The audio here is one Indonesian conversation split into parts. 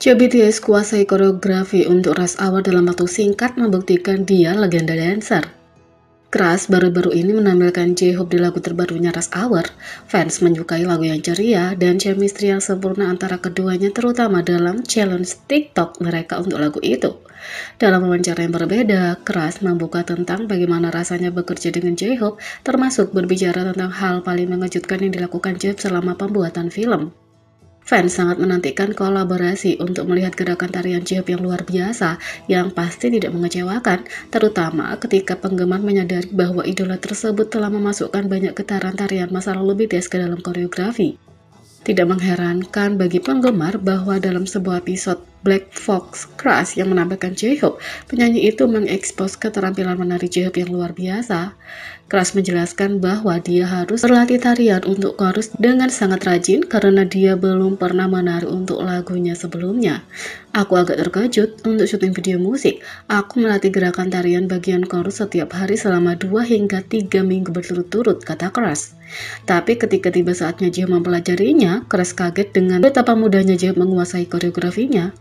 BTS kuasai koreografi untuk Rush Hour dalam waktu singkat membuktikan dia legenda dancer. Crush baru-baru ini menampilkan J-Hope di lagu terbarunya Rush Hour. Fans menyukai lagu yang ceria dan chemistry yang sempurna antara keduanya, terutama dalam challenge TikTok mereka untuk lagu itu. Dalam wawancara yang berbeda, Crush membuka tentang bagaimana rasanya bekerja dengan J-Hope, termasuk berbicara tentang hal paling mengejutkan yang dilakukan J-Hope selama pembuatan film. Fans sangat menantikan kolaborasi untuk melihat gerakan tarian J-Hope yang luar biasa, yang pasti tidak mengecewakan, terutama ketika penggemar menyadari bahwa idola tersebut telah memasukkan banyak getaran tarian masa lalu BTS ke dalam koreografi. Tidak mengherankan bagi penggemar bahwa dalam sebuah episode Black Fox Crush yang menampilkan J-Hope, penyanyi itu mengekspos keterampilan menari J-Hope yang luar biasa. Crush menjelaskan bahwa dia harus berlatih tarian untuk chorus dengan sangat rajin karena dia belum pernah menari untuk lagunya sebelumnya. Aku agak terkejut untuk syuting video musik. Aku melatih gerakan tarian bagian chorus setiap hari selama 2 hingga 3 minggu berturut-turut, kata Crush. Tapi ketika tiba saatnya J-Hope mempelajarinya, Crush kaget dengan betapa mudahnya J-Hope menguasai koreografinya.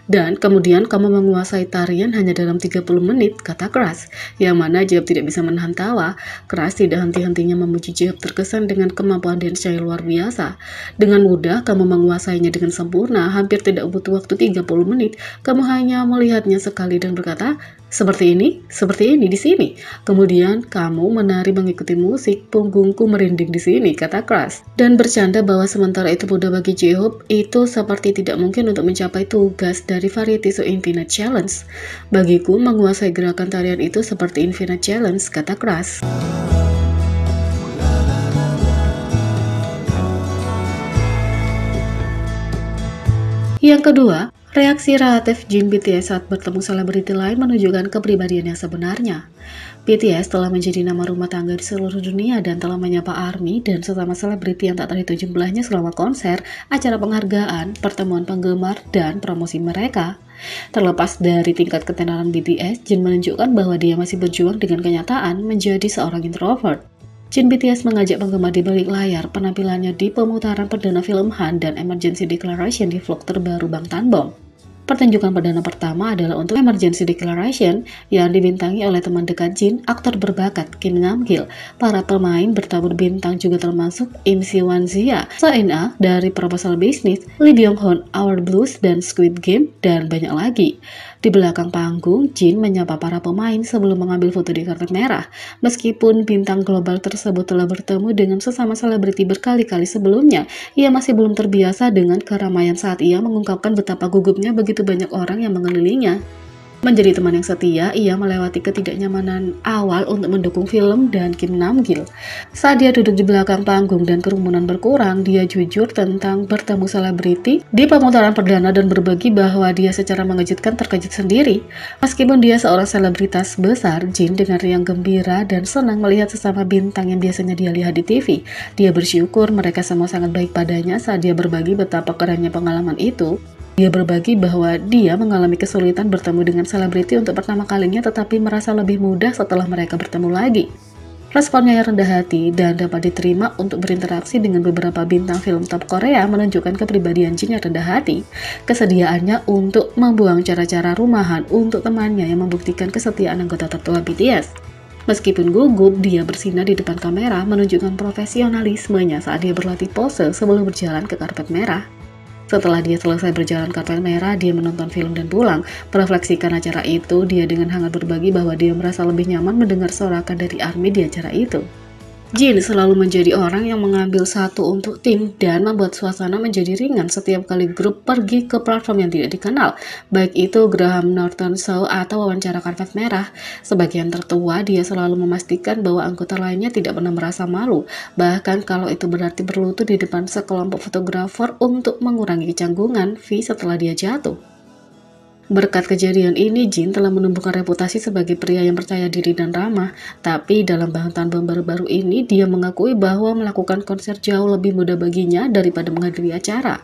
Dan kemudian kamu menguasai tarian hanya dalam 30 menit, kata Crush, yang mana J-Hope tidak bisa menahan tawa. Crush tidak henti-hentinya memuji J-Hope terkesan dengan kemampuan dance yang luar biasa. Dengan mudah kamu menguasainya dengan sempurna, hampir tidak butuh waktu 30 menit, kamu hanya melihatnya sekali dan berkata, seperti ini di sini. Kemudian kamu menari mengikuti musik, punggungku merinding di sini, kata Crush. Dan bercanda bahwa sementara itu mudah bagi J-Hope, itu seperti tidak mungkin untuk mencapai tugas dari variety show Infinite Challenge. Bagiku, menguasai gerakan tarian itu seperti Infinite Challenge, kata Crush. Yang kedua, reaksi relatif Jin BTS saat bertemu selebriti lain menunjukkan kepribadian yang sebenarnya. BTS telah menjadi nama rumah tangga di seluruh dunia dan telah menyapa ARMY dan sesama selebriti yang tak terhitung jumlahnya selama konser, acara penghargaan, pertemuan penggemar, dan promosi mereka. Terlepas dari tingkat ketenaran BTS, Jin menunjukkan bahwa dia masih berjuang dengan kenyataan menjadi seorang introvert. Jin BTS mengajak penggemar di balik layar penampilannya di pemutaran perdana film Han dan Emergency Declaration di vlog terbaru Bangtan Bom. Pertunjukan perdana pertama adalah untuk Emergency Declaration yang dibintangi oleh teman dekat Jin, aktor berbakat Kim Nam-gil. Para pemain bertabur bintang juga termasuk Im Si-won-sia, So In-a dari Proposal Business, Lee Byung-hun, Our Blues, dan Squid Game, dan banyak lagi. Di belakang panggung, Jin menyapa para pemain sebelum mengambil foto di karpet merah. Meskipun bintang global tersebut telah bertemu dengan sesama selebriti berkali-kali sebelumnya, ia masih belum terbiasa dengan keramaian saat ia mengungkapkan betapa gugupnya begitu banyak orang yang mengelilinginya. Menjadi teman yang setia, ia melewati ketidaknyamanan awal untuk mendukung film dan Kim Nam-gil. Saat dia duduk di belakang panggung dan kerumunan berkurang, dia jujur tentang bertemu selebriti di pemutaran perdana dan berbagi bahwa dia secara mengejutkan terkejut sendiri. Meskipun dia seorang selebritas besar, Jin dengan riang gembira dan senang melihat sesama bintang yang biasanya dia lihat di TV. Dia bersyukur mereka semua sangat baik padanya saat dia berbagi betapa kerennya pengalaman itu. Dia berbagi bahwa dia mengalami kesulitan bertemu dengan selebriti untuk pertama kalinya tetapi merasa lebih mudah setelah mereka bertemu lagi. Responnya yang rendah hati dan dapat diterima untuk berinteraksi dengan beberapa bintang film top Korea menunjukkan kepribadian Jin yang rendah hati. Kesediaannya untuk membuang cara-cara rumahan untuk temannya yang membuktikan kesetiaan anggota tertua BTS. Meskipun gugup, dia bersinar di depan kamera menunjukkan profesionalismenya saat dia berlatih pose sebelum berjalan ke karpet merah. Setelah dia selesai berjalan karpet merah, dia menonton film dan pulang. Merefleksikan acara itu, dia dengan hangat berbagi bahwa dia merasa lebih nyaman mendengar sorakan dari ARMY di acara itu. Jin selalu menjadi orang yang mengambil satu untuk tim dan membuat suasana menjadi ringan setiap kali grup pergi ke platform yang tidak dikenal, baik itu Graham Norton Show atau wawancara karpet merah. Sebagian tertua, dia selalu memastikan bahwa anggota lainnya tidak pernah merasa malu, bahkan kalau itu berarti berlutut di depan sekelompok fotografer untuk mengurangi kecanggungan V setelah dia jatuh. Berkat kejadian ini, Jin telah menumbuhkan reputasi sebagai pria yang percaya diri dan ramah. Tapi dalam Bangtan Bom baru-baru ini, dia mengakui bahwa melakukan konser jauh lebih mudah baginya daripada menghadiri acara.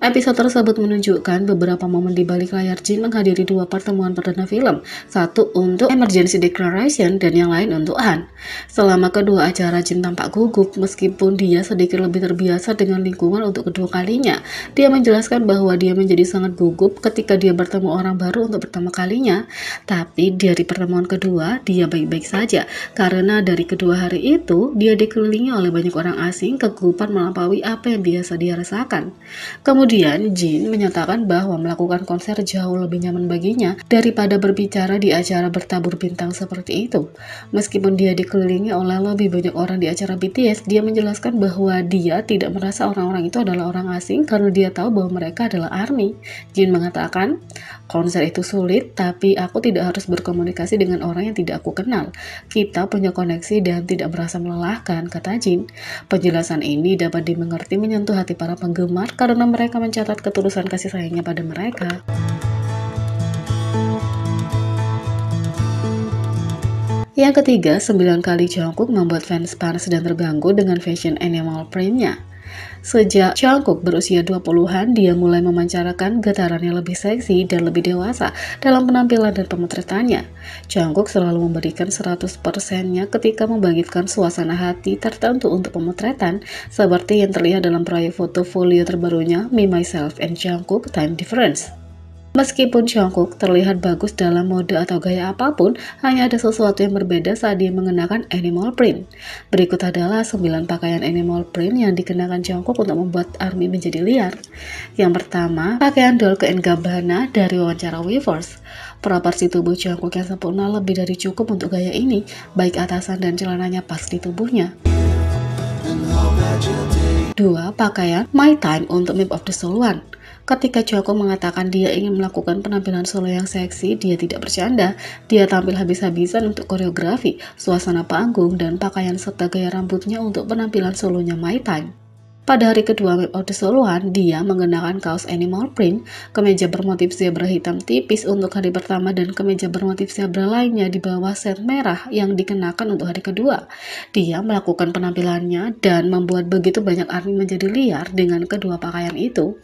Episode tersebut menunjukkan beberapa momen di balik layar Jin menghadiri 2 pertemuan perdana film, satu untuk Emergency Declaration dan yang lain untuk Han. Selama kedua acara, Jin tampak gugup meskipun dia sedikit lebih terbiasa dengan lingkungan untuk kedua kalinya. Dia menjelaskan bahwa dia menjadi sangat gugup ketika dia bertemu orang baru untuk pertama kalinya, tapi dari pertemuan kedua dia baik-baik saja karena dari kedua hari itu dia dikelilingi oleh banyak orang asing. Kegugupan melampaui apa yang biasa dia rasakan. Kemudian Jin menyatakan bahwa melakukan konser jauh lebih nyaman baginya daripada berbicara di acara bertabur bintang seperti itu. Meskipun dia dikelilingi oleh lebih banyak orang di acara BTS, dia menjelaskan bahwa dia tidak merasa orang-orang itu adalah orang asing karena dia tahu bahwa mereka adalah ARMY. Jin mengatakan, konser itu sulit, tapi aku tidak harus berkomunikasi dengan orang yang tidak aku kenal. Kita punya koneksi dan tidak merasa melelahkan, kata Jin. Penjelasan ini dapat dimengerti menyentuh hati para penggemar karena mereka mencatat ketulusan kasih sayangnya pada mereka. Yang ketiga, 9 kali Jungkook membuat fans panas dan terganggu dengan fashion animal print-nya. Sejak Jungkook berusia 20-an, dia mulai memancarkan getarannya lebih seksi dan lebih dewasa dalam penampilan dan pemotretannya. Jungkook selalu memberikan 100%-nya ketika membangkitkan suasana hati tertentu untuk pemotretan, seperti yang terlihat dalam proyek fotofolio terbarunya Me, Myself, and Jungkook Time Difference. Meskipun Jungkook terlihat bagus dalam mode atau gaya apapun, hanya ada sesuatu yang berbeda saat dia mengenakan animal print. Berikut adalah 9 pakaian animal print yang dikenakan Jungkook untuk membuat ARMY menjadi liar. Yang pertama, pakaian Dolce & Gabbana dari wawancara Weverse. Proporsi tubuh Jungkook yang sempurna lebih dari cukup untuk gaya ini, baik atasan dan celananya pas di tubuhnya. 2. Pakaian My Time untuk Map of the Soul One. Ketika Jungkook mengatakan dia ingin melakukan penampilan solo yang seksi, dia tidak bercanda. Dia tampil habis-habisan untuk koreografi, suasana panggung, dan pakaian serta gaya rambutnya untuk penampilan solonya My Time. Pada hari kedua Map of the Soul One, dia mengenakan kaos animal print, kemeja bermotif zebra hitam tipis untuk hari pertama, dan kemeja bermotif zebra lainnya di bawah set merah yang dikenakan untuk hari kedua. Dia melakukan penampilannya dan membuat begitu banyak ARMY menjadi liar dengan kedua pakaian itu.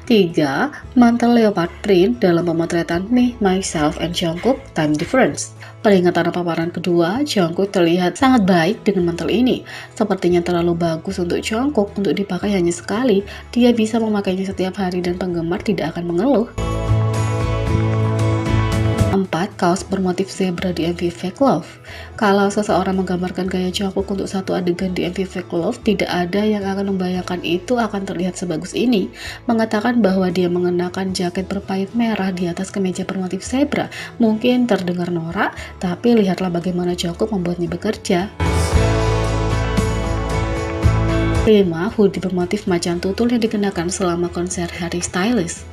3. Mantel leopard print dalam pemotretan Me, Myself, and Jungkook Time Difference. Peringatan paparan kedua, Jungkook terlihat sangat baik dengan mantel ini. Sepertinya terlalu bagus untuk Jungkook untuk dipakai hanya sekali. Dia bisa memakainya setiap hari dan penggemar tidak akan mengeluh. 4. Kaos bermotif zebra di MV Fake Love. Kalau seseorang menggambarkan gaya Jungkook untuk satu adegan di MV Fake Love, tidak ada yang akan membayangkan itu akan terlihat sebagus ini. Mengatakan bahwa dia mengenakan jaket berpayet merah di atas kemeja bermotif zebra mungkin terdengar norak, tapi lihatlah bagaimana Jungkook membuatnya bekerja. 5. Hoodie bermotif macan tutul yang dikenakan selama konser Harry Styles.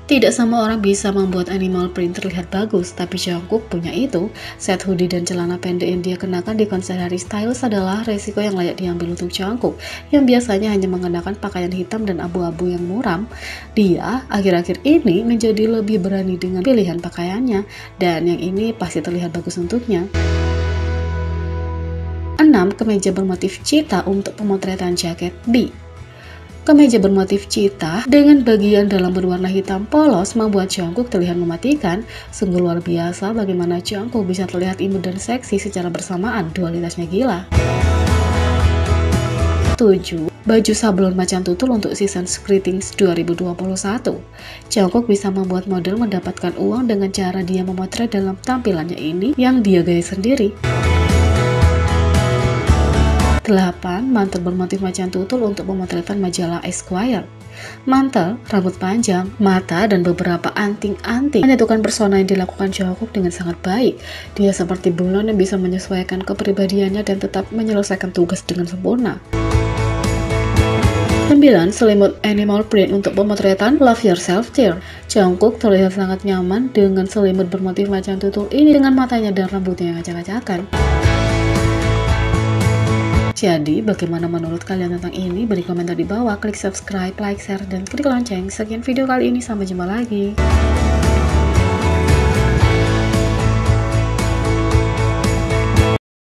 Tidak semua orang bisa membuat animal print terlihat bagus, tapi Jungkook punya itu. Set hoodie dan celana pendek yang dia kenakan di konser Harry Styles adalah resiko yang layak diambil untuk Jungkook, yang biasanya hanya mengenakan pakaian hitam dan abu-abu yang muram. Dia akhir-akhir ini menjadi lebih berani dengan pilihan pakaiannya, dan yang ini pasti terlihat bagus untuknya. 6. Kemeja bermotif cheetah untuk pemotretan jaket B. Kemeja bermotif cheetah dengan bagian dalam berwarna hitam polos membuat Jungkook terlihat mematikan. Sungguh luar biasa bagaimana Jungkook bisa terlihat imut dan seksi secara bersamaan, dualitasnya gila. 7. Baju sablon macan tutul untuk Seasons Greetings 2021. Jungkook bisa membuat model mendapatkan uang dengan cara dia memotret dalam tampilannya ini yang dia gaya sendiri. 8. Mantel bermotif macan tutul untuk pemotretan majalah Esquire. Mantel, rambut panjang, mata, dan beberapa anting-anting menyatukan persona yang dilakukan Jungkook dengan sangat baik. Dia seperti bulan yang bisa menyesuaikan kepribadiannya dan tetap menyelesaikan tugas dengan sempurna. 9. Selimut animal print untuk pemotretan Love Yourself Tear. Jungkook terlihat sangat nyaman dengan selimut bermotif macan tutul ini dengan matanya dan rambutnya yang acak-acakan. Jadi, bagaimana menurut kalian tentang ini? Beri komentar di bawah, klik subscribe, like, share, dan klik lonceng. Sekian video kali ini, sampai jumpa lagi.